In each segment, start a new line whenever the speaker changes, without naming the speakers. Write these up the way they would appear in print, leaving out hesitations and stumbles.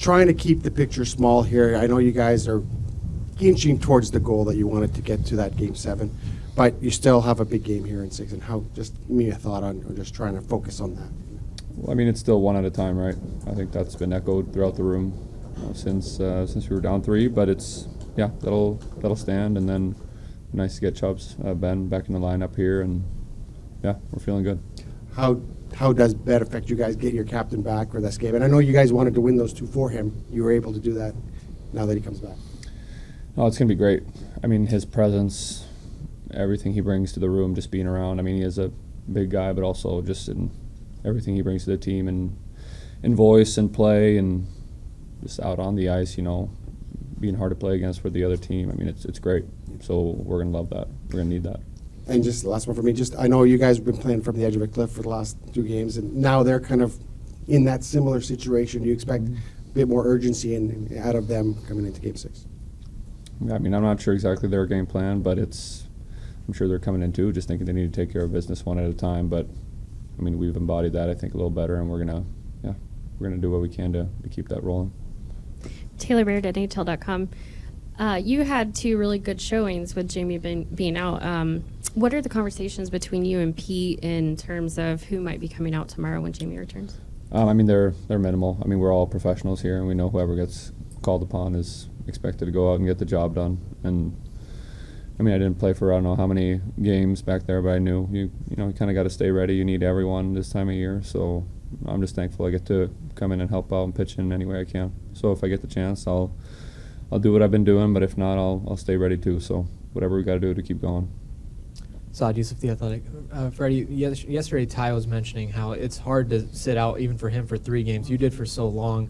trying to keep the picture small here. I know you guys are inching towards the goal that you wanted to get to that Game 7, but you still have a big game here in 6. And how, just give me a thought on just trying to focus on that.
Well, I mean, it's still one at a time, right? I think that's been echoed throughout the room since we were down 3. But it's, yeah, that'll stand, and then nice to get Chubbs, Ben back in the lineup here, and yeah, we're feeling good.
How does Ben affect you guys get your captain back for this game? And I know you guys wanted to win those 2 for him. You were able to do that now that he comes back.
Oh, it's going to be great. I mean, his presence, everything he brings to the room, just being around. I mean, he is a big guy, but also just in everything he brings to the team, and in voice and play, and just out on the ice, you know, being hard to play against for the other team. I mean, it's great. So we're going to love that. We're going to need that.
And just the last one for me, just I know you guys have been playing from the edge of a cliff for the last 2 games, and now they're kind of in that similar situation. Do you expect a bit more urgency out of them coming into Game 6?
Yeah, I mean, I'm not sure exactly their game plan, but I'm sure they're coming in too, just thinking they need to take care of business one at a time. But I mean, we've embodied that, I think, a little better, and we're gonna do what we can to keep that rolling.
Taylor Baird at NHL.com. You had 2 really good showings with Jamie being out. What are the conversations between you and Pete in terms of who might be coming out tomorrow when Jamie returns?
I mean, they're minimal. I mean, we're all professionals here, and we know whoever gets called upon is expected to go out and get the job done. And I mean, I didn't play for I don't know how many games back there, but I knew you kind of got to stay ready. You need everyone this time of year, so I'm just thankful I get to come in and help out and pitch in any way I can. So if I get the chance, I'll do what I've been doing, but if not, I'll stay ready too. So whatever we got to do to keep going.
Saad Yusuf, The Athletic. Freddie, yesterday Ty was mentioning how it's hard to sit out even for him for 3 games. You did for so long.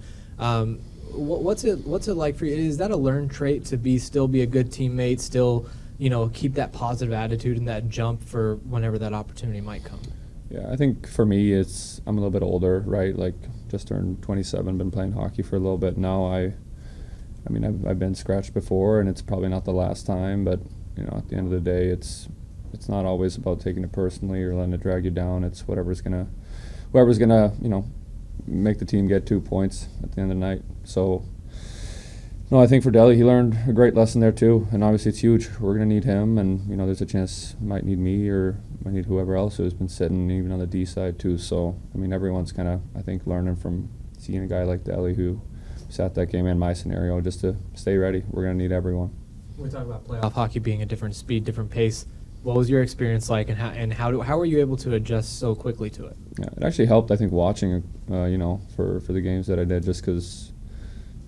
What's it like for you? Is that a learned trait to still be a good teammate, still keep that positive attitude and that jump for whenever that opportunity might come?
Yeah, I think for me I'm a little bit older, right? Like just turned 27, been playing hockey for a little bit now. I mean I've been scratched before, and it's probably not the last time, but at the end of the day, it's not always about taking it personally or letting it drag you down. It's whoever's gonna make the team get 2 points at the end of the night. So no, I think for Delhi, he learned a great lesson there too, and obviously it's huge. We're going to need him, and there's a chance he might need me or might need whoever else who's been sitting even on the D side too. So I mean, everyone's kind of, I think, learning from seeing a guy like Delhi who sat that game in my scenario just to stay ready. We're going to need everyone.
We talk about playoff hockey being a different speed, different pace. What was your experience like, and how were you able to adjust so quickly to it?
Yeah, it actually helped, I think, watching, for the games that I did, just because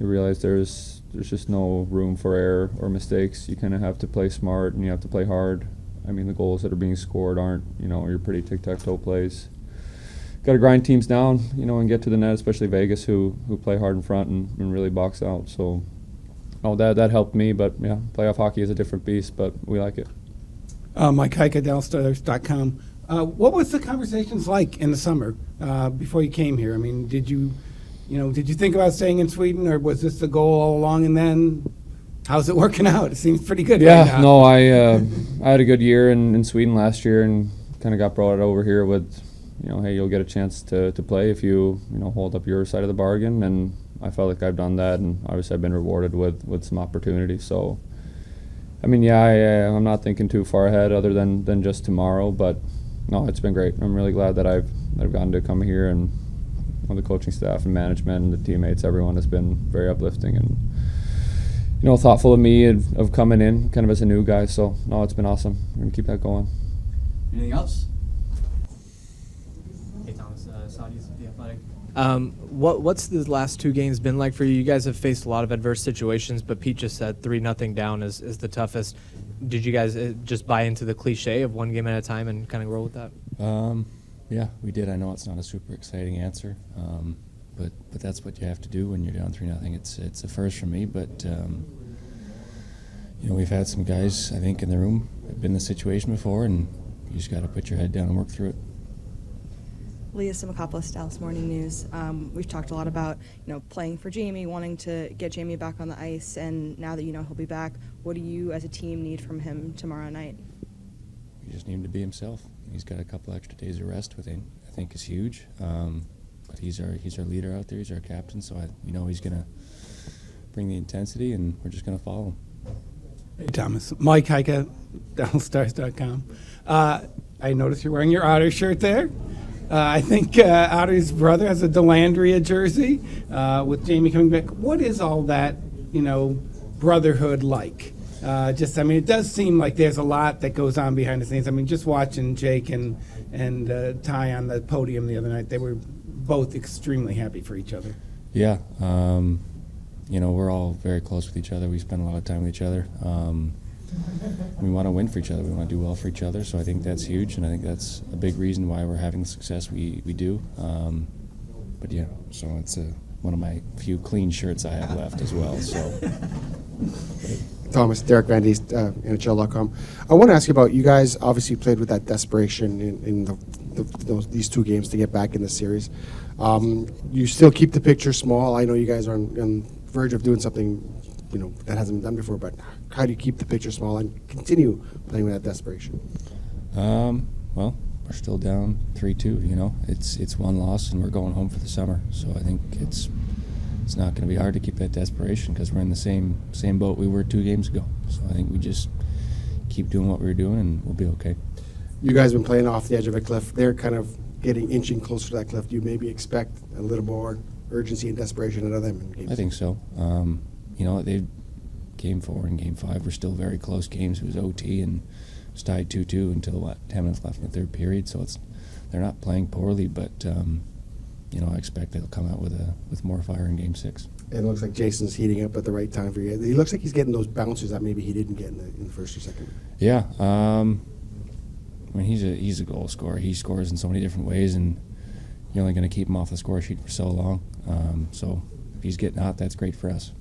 you realize there's just no room for error or mistakes. You kind of have to play smart and you have to play hard. I mean, the goals that are being scored aren't, your pretty tic-tac-toe plays. Got to grind teams down, and get to the net, especially Vegas, who play hard in front and really box out. So, that helped me. But yeah, playoff hockey is a different beast, but we like it.
Mike Heika, DallasStars.com. What was the conversations like in the summer before you came here? I mean, did you think about staying in Sweden, or was this the goal all along? And then, how's it working out? It seems pretty good.
Yeah,
right now.
no, I had a good year in Sweden last year, and kind of got brought over here with, hey, you'll get a chance to play if you hold up your side of the bargain, and I felt like I've done that, and obviously I've been rewarded with some opportunities. So, I mean, I'm not thinking too far ahead other than just tomorrow, but no, it's been great. I'm really glad that I've gotten to come here, and the coaching staff and management and the teammates, everyone has been very uplifting and thoughtful of me of coming in kind of as a new guy. So no, it's been awesome. We're gonna keep that going.
Anything else?
Hey Thomas, Saudis, The Athletic. What's the last 2 games been like for you? You guys have faced a lot of adverse situations, but Pete just said 3-0 down is the toughest. Did you guys just buy into the cliche of 1 game at a time and kind of roll with that?
Yeah, we did. I know it's not a super exciting answer, but that's what you have to do when you're down 3-0. It's a first for me, but we've had some guys, I think, in the room have been in this situation before, and you just got to put your head down and work through it.
Leah Simakopoulos, Dallas Morning News. We've talked a lot about playing for Jamie, wanting to get Jamie back on the ice, and now that he'll be back, what do you as a team need from him tomorrow night?
We just need him to be himself. He's got a couple extra days of rest with him, I think is huge. But But he's our leader out there. He's our captain, so we know he's gonna bring the intensity, and we're just gonna follow him.
Hey, Thomas. Mike Heika, DallasStars.com. I noticed you're wearing your Otter shirt there. I think Otter's brother has a Delandria jersey with Jamie coming back. What is all that, brotherhood like? It does seem like there's a lot that goes on behind the scenes. I mean, just watching Jake and Ty on the podium the other night, they were both extremely happy for each other.
Yeah, we're all very close with each other. We spend a lot of time with each other. We want to win for each other. We want to do well for each other. So I think that's huge, and I think that's a big reason why we're having the success we do. But yeah, so it's one of my few clean shirts I have left as well. So.
Thomas, Derek Van Diest, NHL.com. I want to ask you about, you guys obviously played with that desperation in these 2 games to get back in the series. You still keep the picture small. I know you guys are on the verge of doing something that hasn't been done before, but how do you keep the picture small and continue playing with that desperation?
Well, we're still down 3-2. It's 1 loss, and we're going home for the summer. So I think it's not going to be hard to keep that desperation because we're in the same boat we were 2 games ago. So I think we just keep doing what we're doing, and we'll be okay.
You guys have been playing off the edge of a cliff. They're kind of inching closer to that cliff. Do you maybe expect a little more urgency and desperation out of them in games?
I think so. They Game 4 and Game 5 were still very close games. It was OT and it was tied 2-2 until 10 minutes left in the 3rd period. So they're not playing poorly, but I expect they'll come out with more fire in Game 6.
It looks like Jason's heating up at the right time for you. He looks like he's getting those bounces that maybe he didn't get in the first or second.
Yeah, he's a goal scorer. He scores in so many different ways, and you're only going to keep him off the score sheet for so long. So if he's getting hot, that's great for us.